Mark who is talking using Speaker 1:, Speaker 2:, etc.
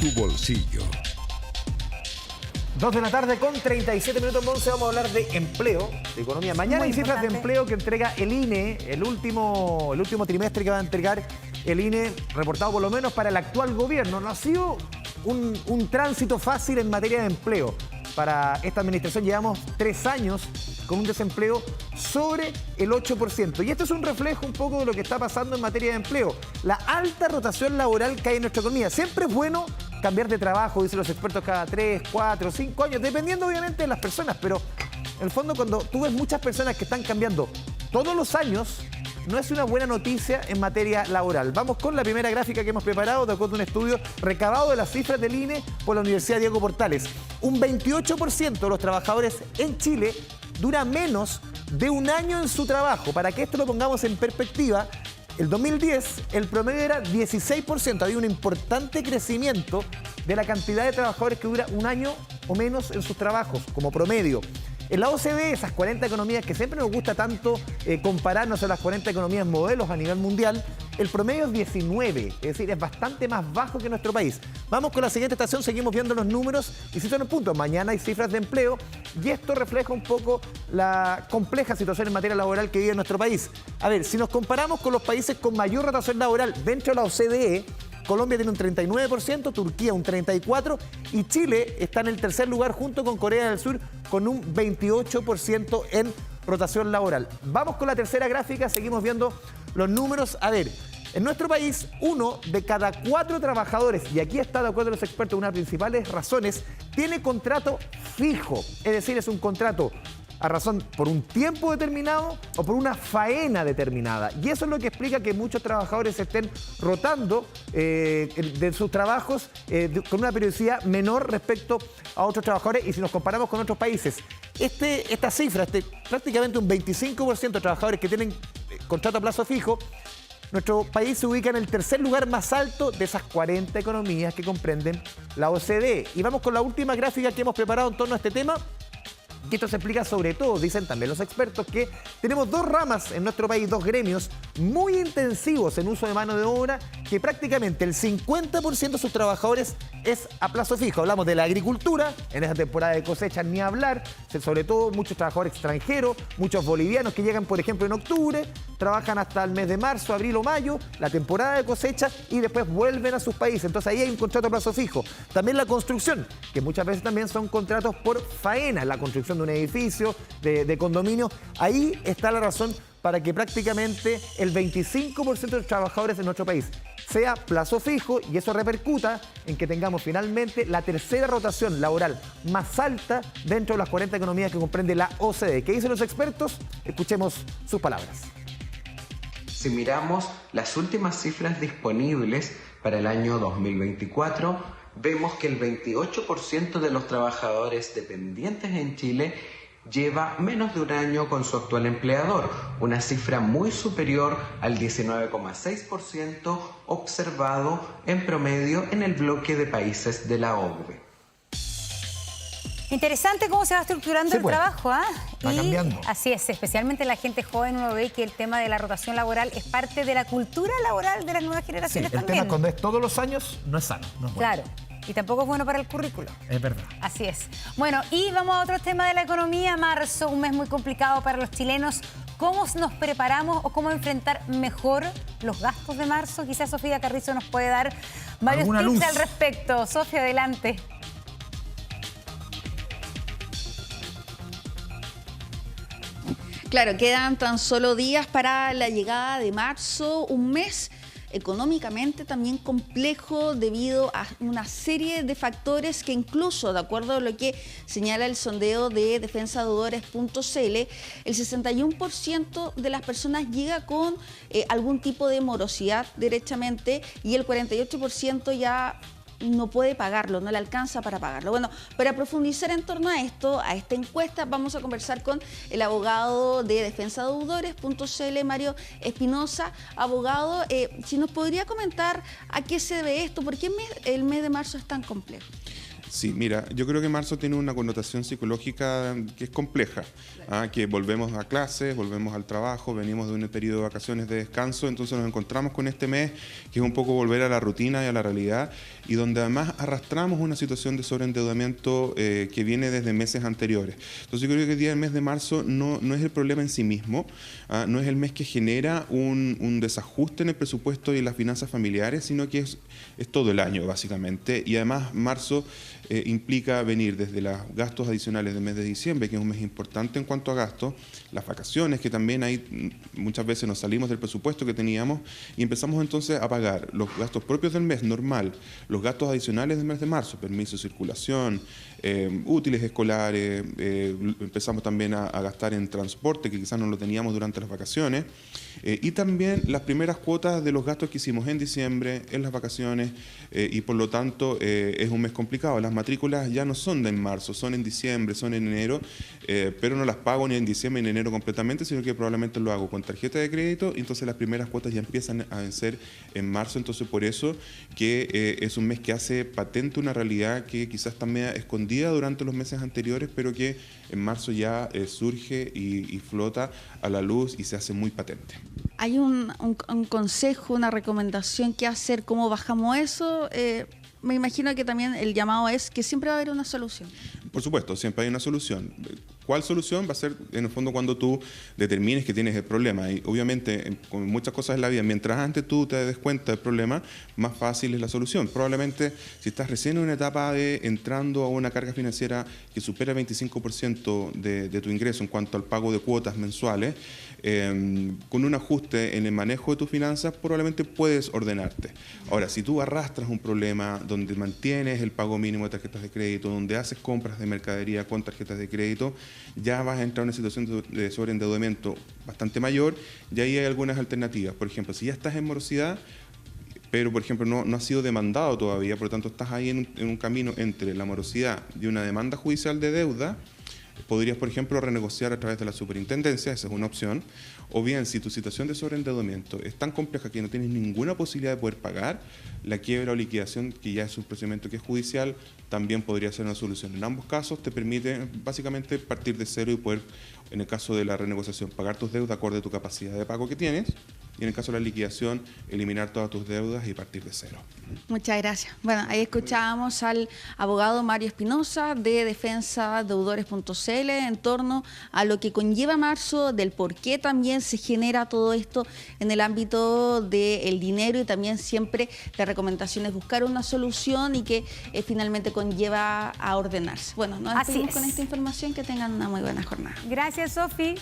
Speaker 1: tu bolsillo.
Speaker 2: 2 de la tarde con 37 minutos, Monse. Vamos a hablar de empleo, de economía. Mañana hay cifras de empleo que entrega el INE, el último trimestre que va a entregar el INE, reportado por lo menos para el actual gobierno. No ha sido un tránsito fácil en materia de empleo. Para esta administración llevamos 3 años con un desempleo sobre el 8%. Y esto es un reflejo un poco de lo que está pasando en materia de empleo. La alta rotación laboral que hay en nuestra economía. Siempre es bueno cambiar de trabajo, dicen los expertos, cada 3, 4, 5 años, dependiendo obviamente de las personas, pero en el fondo cuando tú ves muchas personas que están cambiando todos los años, no es una buena noticia en materia laboral. Vamos con la primera gráfica que hemos preparado de acuerdo a un estudio recabado de las cifras del INE por la Universidad Diego Portales. Un 28% de los trabajadores en Chile dura menos de un año en su trabajo. Para que esto lo pongamos en perspectiva, el 2010 el promedio era 16%. Había un importante crecimiento de la cantidad de trabajadores que dura un año o menos en sus trabajos, como promedio. En la OCDE, esas 40 economías que siempre nos gusta tanto compararnos a las 40 economías modelos a nivel mundial, el promedio es 19, es decir, es bastante más bajo que nuestro país. Vamos con la siguiente estación, seguimos viendo los números y si son en punto, mañana hay cifras de empleo y esto refleja un poco la compleja situación en materia laboral que vive nuestro país. A ver, si nos comparamos con los países con mayor rotación laboral dentro de la OCDE, Colombia tiene un 39%, Turquía un 34% y Chile está en el tercer lugar junto con Corea del Sur con un 28% en rotación laboral. Vamos con la tercera gráfica, seguimos viendo los números. A ver, en nuestro país, 1 de cada 4 trabajadores, y aquí está de acuerdo a los expertos, una de las principales razones, tiene contrato fijo, es decir, es un contrato a razón por un tiempo determinado o por una faena determinada. Y eso es lo que explica que muchos trabajadores estén rotando de sus trabajos con una periodicidad menor respecto a otros trabajadores. Y si nos comparamos con otros países, esta cifra, prácticamente un 25% de trabajadores que tienen contrato a plazo fijo, nuestro país se ubica en el tercer lugar más alto de esas 40 economías que comprenden la OCDE. Y vamos con la última gráfica que hemos preparado en torno a este tema. Y esto se explica sobre todo, dicen también los expertos, que tenemos 2 ramas en nuestro país, 2 gremios muy intensivos en uso de mano de obra, que prácticamente el 50% de sus trabajadores es a plazo fijo. Hablamos de la agricultura, en esta temporada de cosecha ni hablar, sobre todo muchos trabajadores extranjeros, muchos bolivianos que llegan, por ejemplo, en octubre, trabajan hasta el mes de marzo, abril o mayo, la temporada de cosecha y después vuelven a sus países. Entonces ahí hay un contrato a plazo fijo. También la construcción, que muchas veces también son contratos por faena, la construcción de un edificio, de condominio. Ahí está la razón para que prácticamente el 25% de los trabajadores de nuestro país sea plazo fijo y eso repercuta en que tengamos finalmente la tercera rotación laboral más alta dentro de las 40 economías que comprende la OCDE. ¿Qué dicen los expertos? Escuchemos sus palabras.
Speaker 3: Si miramos las últimas cifras disponibles para el año 2024, vemos que el 28% de los trabajadores dependientes en Chile lleva menos de un año con su actual empleador, una cifra muy superior al 19,6% observado en promedio en el bloque de países de la OCDE.
Speaker 4: Interesante cómo se va estructurando el trabajo, ¿ah?
Speaker 2: Va cambiando.
Speaker 4: Así es, especialmente la gente joven, uno ve que el tema de la rotación laboral es parte de la cultura laboral de las nuevas generaciones
Speaker 2: sí, el
Speaker 4: también.
Speaker 2: tema cuando es todos los años no es sano, no es bueno.
Speaker 4: Claro, y tampoco es bueno para el currículo.
Speaker 2: Es verdad.
Speaker 4: Así es. Bueno, y vamos a otro tema de la economía. Marzo, un mes muy complicado para los chilenos. ¿Cómo nos preparamos o cómo enfrentar mejor los gastos de marzo? Quizás Sofía Carrizo nos puede dar varios tips al respecto. Sofía, adelante.
Speaker 5: Claro, quedan tan solo días para la llegada de marzo, un mes económicamente también complejo debido a una serie de factores que incluso, de acuerdo a lo que señala el sondeo de defensadeudores.cl, el 61% de las personas llega con algún tipo de morosidad derechamente y el 48% ya no puede pagarlo, no le alcanza para pagarlo. Bueno, para profundizar en torno a esto, a esta encuesta, vamos a conversar con el abogado de defensadeudores.cl, Mario Espinosa. Abogado, si nos podría comentar a qué se debe esto, por qué el mes de marzo es tan complejo.
Speaker 1: Sí, mira, yo creo que marzo tiene una connotación psicológica que es compleja, que volvemos a clases, volvemos al trabajo, venimos de un periodo de vacaciones de descanso, entonces nos encontramos con este mes que es un poco volver a la rutina y a la realidad, y donde además arrastramos una situación de sobreendeudamiento que viene desde meses anteriores. Entonces yo creo que el mes de marzo no es el problema en sí mismo, no es el mes que genera un desajuste en el presupuesto y en las finanzas familiares, sino que es todo el año básicamente, y además marzo implica venir desde los gastos adicionales del mes de diciembre, que es un mes importante en cuanto a gastos, las vacaciones, que también hay muchas veces nos salimos del presupuesto que teníamos y empezamos entonces a pagar los gastos propios del mes normal, los gastos adicionales del mes de marzo, permiso de circulación, útiles escolares, empezamos también a gastar en transporte, que quizás no lo teníamos durante las vacaciones, y también las primeras cuotas de los gastos que hicimos en diciembre, en las vacaciones, y por lo tanto es un mes complicado. Las matrículas ya no son de en marzo, son en diciembre, son en enero, pero no las pago ni en diciembre ni en enero completamente, sino que probablemente lo hago con tarjeta de crédito, y entonces las primeras cuotas ya empiezan a vencer en marzo, entonces por eso que es un mes que hace patente una realidad que quizás también escondida durante los meses anteriores, pero que en marzo ya surge y flota a la luz y se hace muy patente.
Speaker 5: ¿Hay un consejo, una recomendación que hacer? ¿Cómo bajamos eso? Me imagino que también el llamado es que siempre va a haber una solución.
Speaker 1: Por supuesto, siempre hay una solución. ¿Cuál solución? Va a ser, en el fondo, cuando tú determines que tienes el problema. Y obviamente, con muchas cosas en la vida, mientras antes tú te des cuenta del problema, más fácil es la solución. Probablemente, si estás recién en una etapa de entrando a una carga financiera que supera el 25% de tu ingreso en cuanto al pago de cuotas mensuales, con un ajuste en el manejo de tus finanzas, probablemente puedes ordenarte. Ahora, si tú arrastras un problema donde mantienes el pago mínimo de tarjetas de crédito, donde haces compras de mercadería con tarjetas de crédito, ya vas a entrar en una situación de sobreendeudamiento bastante mayor, y ahí hay algunas alternativas. Por ejemplo, si ya estás en morosidad, pero por ejemplo no has sido demandado todavía, por lo tanto estás ahí en un camino entre la morosidad y una demanda judicial de deuda, podrías, por ejemplo, renegociar a través de la superintendencia, esa es una opción. O bien, si tu situación de sobreendeudamiento es tan compleja que no tienes ninguna posibilidad de poder pagar, la quiebra o liquidación, que ya es un procedimiento que es judicial, también podría ser una solución. En ambos casos te permite básicamente partir de cero y poder, en el caso de la renegociación, pagar tus deudas acorde a tu capacidad de pago que tienes, y en el caso de la liquidación, eliminar todas tus deudas y partir de cero.
Speaker 5: Muchas gracias. Bueno, ahí escuchábamos al abogado Mario Espinosa de defensadeudores.cl en torno a lo que conlleva marzo, del por qué también se genera todo esto en el ámbito del dinero, y también siempre la recomendación es buscar una solución y que finalmente conlleva a ordenarse. Bueno, nos despedimos con esta información. Que tengan una muy buena jornada.
Speaker 4: Gracias, Sofi.